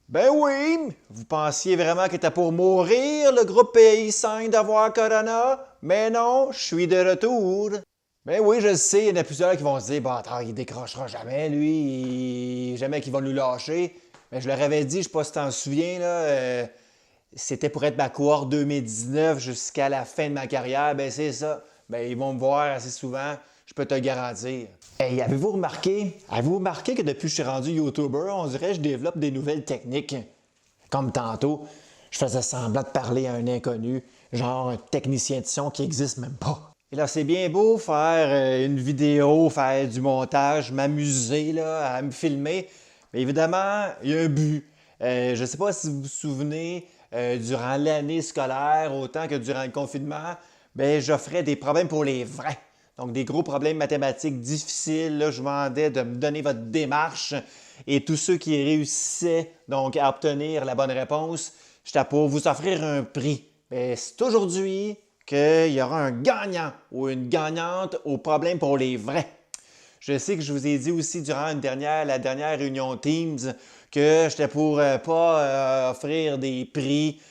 Ben oui, vous pensiez vraiment qu'il était pour mourir, le groupe PI5 d'avoir Corona? Mais non, je suis de retour. Ben oui, je le sais, il y en a plusieurs qui vont se dire, bah attends, il décrochera jamais, lui, jamais qu'il va nous lâcher. Mais je leur avais dit, je sais pas si t'en souviens, là, c'était pour être ma cohorte 2019 jusqu'à la fin de ma carrière, ben c'est ça. Ben ils vont me voir assez souvent, je peux te le garantir. Hey, avez-vous remarqué que depuis que je suis rendu YouTuber, on dirait que je développe des nouvelles techniques? Comme tantôt, je faisais semblant de parler à un inconnu, genre un technicien de son qui n'existe même pas. Et là, c'est bien beau faire une vidéo, faire du montage, m'amuser là, à me filmer, mais évidemment, il y a un but. Je ne sais pas si vous vous souvenez, durant l'année scolaire, autant que durant le confinement, ben, j'offrais des problèmes pour les vrais. Donc, des gros problèmes mathématiques difficiles. Là, je vous demandais de me donner votre démarche. Et tous ceux qui réussissaient donc à obtenir la bonne réponse, j'étais pour vous offrir un prix. Mais c'est aujourd'hui qu'il y aura un gagnant ou une gagnante au problème pour les vrais. Je sais que je vous ai dit aussi durant la dernière réunion Teams que j'étais pour pas offrir des prix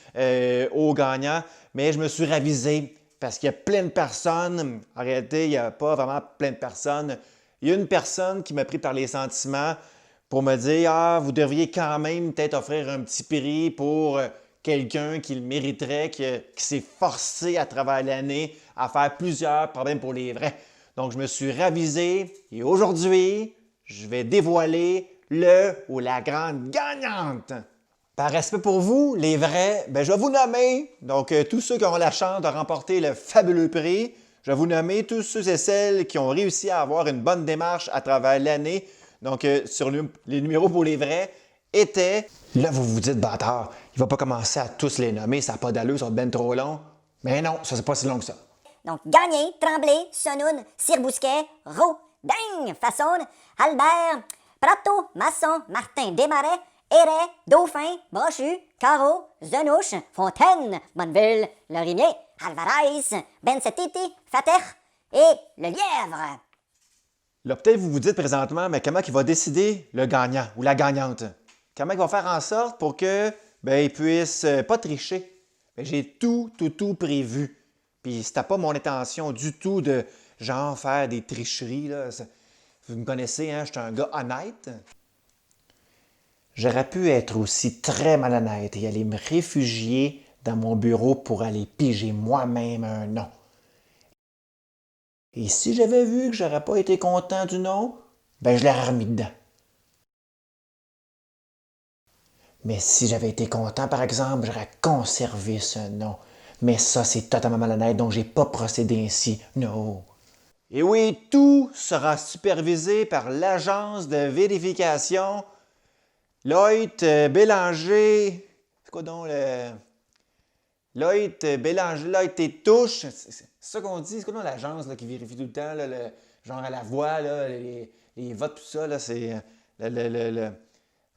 aux gagnants, mais je me suis ravisé parce qu'il y a plein de personnes, en réalité, il n'y a pas vraiment plein de personnes. Il y a une personne qui m'a pris par les sentiments pour me dire ah, vous devriez quand même peut-être offrir un petit prix pour quelqu'un qui le mériterait, qui s'est forcé à travers l'année à faire plusieurs problèmes pour les vrais. Donc, je me suis ravisé et aujourd'hui, je vais dévoiler le ou la grande gagnante. Par respect pour vous, les vrais, ben, je vais vous nommer, donc tous ceux qui auront la chance de remporter le fabuleux prix, je vais vous nommer tous ceux et celles qui ont réussi à avoir une bonne démarche à travers l'année. Donc, sur les numéros pour les vrais étaient... Là, vous vous dites, bâtard, il ne va pas commencer à tous les nommer, ça n'a pas d'allure, ça va être ben trop long. Mais non, ça c'est pas si long que ça. Donc, Gagné, Tremblay, Sonoun, Cyr-Bousquet, Roux, Ding, Façonne, Albert, Prato, Masson, Martin, Desmarais, Héret, Dauphin, Brochu, Caro, Zenouche, Fontaine, Bonneville, Lorimier, Alvarez, Bensetiti, Fater et le Lièvre. Là, peut-être vous vous dites présentement, mais comment il va décider le gagnant ou la gagnante? Comment il va faire en sorte pour que ben, il puisse pas tricher? Ben, j'ai tout prévu. Puis c'était pas mon intention du tout de genre faire des tricheries. Là. Vous me connaissez, hein? Je suis un gars honnête. J'aurais pu être aussi très malhonnête et aller me réfugier dans mon bureau pour aller piger moi-même un nom. Et si j'avais vu que j'aurais pas été content du nom, ben je l'aurais remis dedans. Mais si j'avais été content, par exemple, j'aurais conservé ce nom. Mais ça, c'est totalement malhonnête, donc j'ai pas procédé ainsi. Non. Et oui, tout sera supervisé par l'agence de vérification Lloyd Bélanger. C'est quoi donc le. Lloyd Bélanger, Lloyd et Touche. C'est ça qu'on dit. C'est quoi donc l'agence là, qui vérifie tout le temps, là, genre à la voix, là, les votes, tout ça, là, c'est.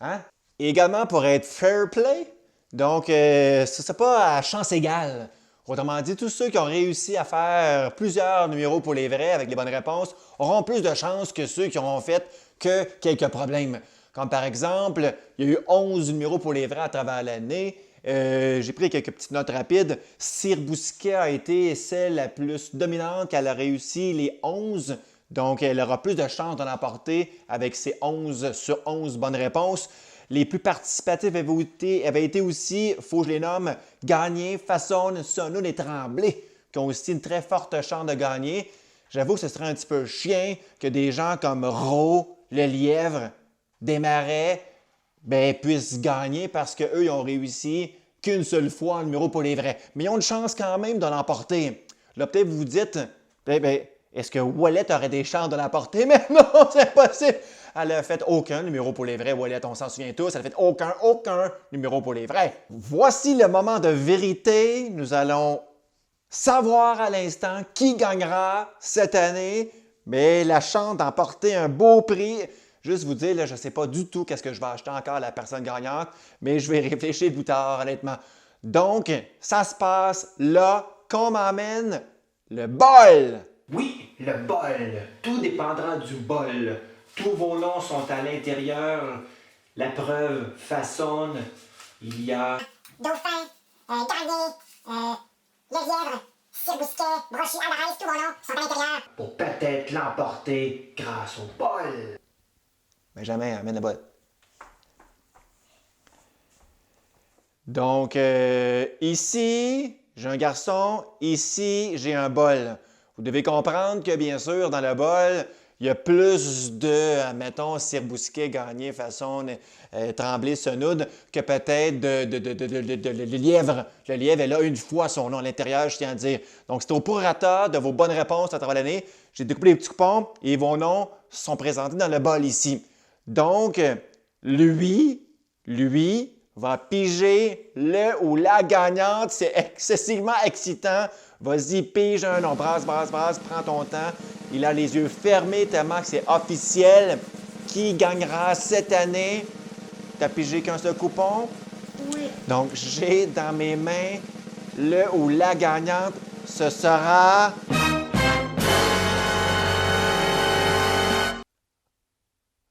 Hein? Et également pour être fair play. Donc, c'est pas à chance égale. Autrement dit, tous ceux qui ont réussi à faire plusieurs numéros pour les vrais avec les bonnes réponses auront plus de chances que ceux qui auront fait que quelques problèmes. Comme par exemple, il y a eu 11 numéros pour les vrais à travers l'année. J'ai pris quelques petites notes rapides. Cyr-Bousquet a été celle la plus dominante, qu'elle a réussi les 11. Donc, elle aura plus de chances d'en emporter avec ses 11 sur 11 bonnes réponses. Les plus participatifs avaient été aussi, il faut que je les nomme, Gagné, Façonne, Sonoun et Tremblay, qui ont aussi une très forte chance de gagner. J'avoue que ce serait un petit peu chien que des gens comme Roux, le Lièvre, Desmarais, ben, puissent gagner parce qu'eux, ils ont réussi qu'une seule fois en numéro pour les vrais. Mais ils ont une chance quand même de l'emporter. Là, peut-être vous vous dites, ben, est-ce que Wallet aurait des chances de l'emporter? Mais non, c'est impossible! Elle n'a fait aucun numéro pour les vrais, Wallet, on s'en souvient tous. Elle n'a fait aucun numéro pour les vrais. Voici le moment de vérité. Nous allons savoir à l'instant qui gagnera cette année, mais la chance d'emporter un beau prix. Juste vous dire, là, je ne sais pas du tout qu'est-ce que je vais acheter encore à la personne gagnante, mais je vais réfléchir plus tard, honnêtement. Donc, ça se passe là qu'on m'emmène le bol. Oui, le bol. Tout dépendra du bol. Tous vos noms sont à l'intérieur. La preuve façonne. Il y a... Dauphin, Garnier, Le Lièvre, Sir-Bousquet, Brochy, Alvarez, tous vos noms sont à l'intérieur. Pour peut-être l'emporter grâce au bol. Mais jamais, amène le bol. Donc, ici, j'ai un garçon. Ici, j'ai un bol. Vous devez comprendre que, bien sûr, dans le bol, il y a plus de, mettons, Sir-Bousquet, Garnier, Façon, Tremblay, Senoud, que peut-être de lièvre. Le lièvre est là une fois son nom à l'intérieur, je tiens à dire. Donc, c'est au prorata de vos bonnes réponses à travers l'année. J'ai découpé les petits coupons et vos noms sont présentés dans le bol ici. Donc, lui va piger le ou la gagnante. C'est excessivement excitant. Vas-y, pige un nom. Brasse, prends ton temps. Il a les yeux fermés tellement que c'est officiel. Qui gagnera cette année? T'as pigé qu'un seul coupon? Oui. Donc, j'ai dans mes mains le ou la gagnante. Ce sera...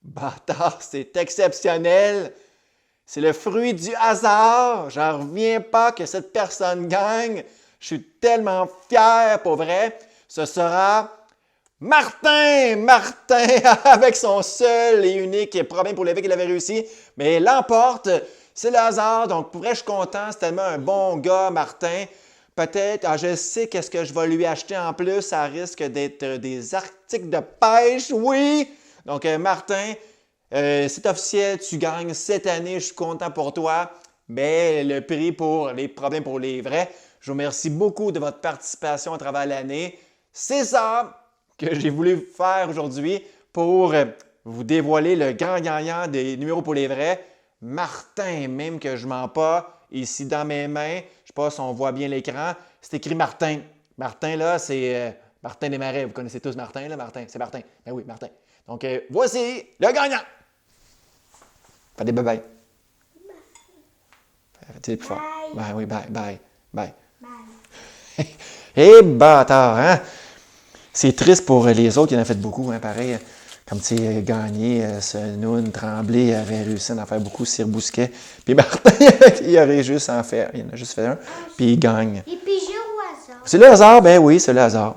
Bâtard, c'est exceptionnel. C'est le fruit du hasard. J'en reviens pas que cette personne gagne. Je suis tellement fier, pour vrai. Ce sera Martin! Martin, avec son seul et unique problème pour l'évêque qu'il avait réussi. Mais il l'emporte. C'est le hasard. Donc, pour vrai, je suis content. C'est tellement un bon gars, Martin. Peut-être, je sais qu'est-ce que je vais lui acheter en plus. Ça risque d'être des articles de pêche. Oui! Donc, Martin, c'est officiel, tu gagnes cette année, je suis content pour toi. Mais le prix pour les problèmes pour les vrais, je vous remercie beaucoup de votre participation à travers l'année. C'est ça que j'ai voulu faire aujourd'hui pour vous dévoiler le grand gagnant des numéros pour les vrais. Martin, même que je ne mens pas, ici dans mes mains, je ne sais pas si on voit bien l'écran, c'est écrit Martin. Martin, là, c'est Martin Desmarais. Vous connaissez tous Martin, là, Martin? C'est Martin. Ben oui, Martin. Donc, voici le gagnant. Fais des bye-bye. Fais-le plus fort. Bye, oui, bye. Eh, bâtard, hein? C'est triste pour les autres, il en a fait beaucoup, hein, pareil. Comme, tu sais, Garnier, Senoun, Tremblay avait réussi à en faire beaucoup, Sir-Bousquet. Puis Martin, il aurait juste en fait, il en a juste fait un, puis il gagne. Et pigé au hasard. C'est le hasard, ben oui, c'est le hasard.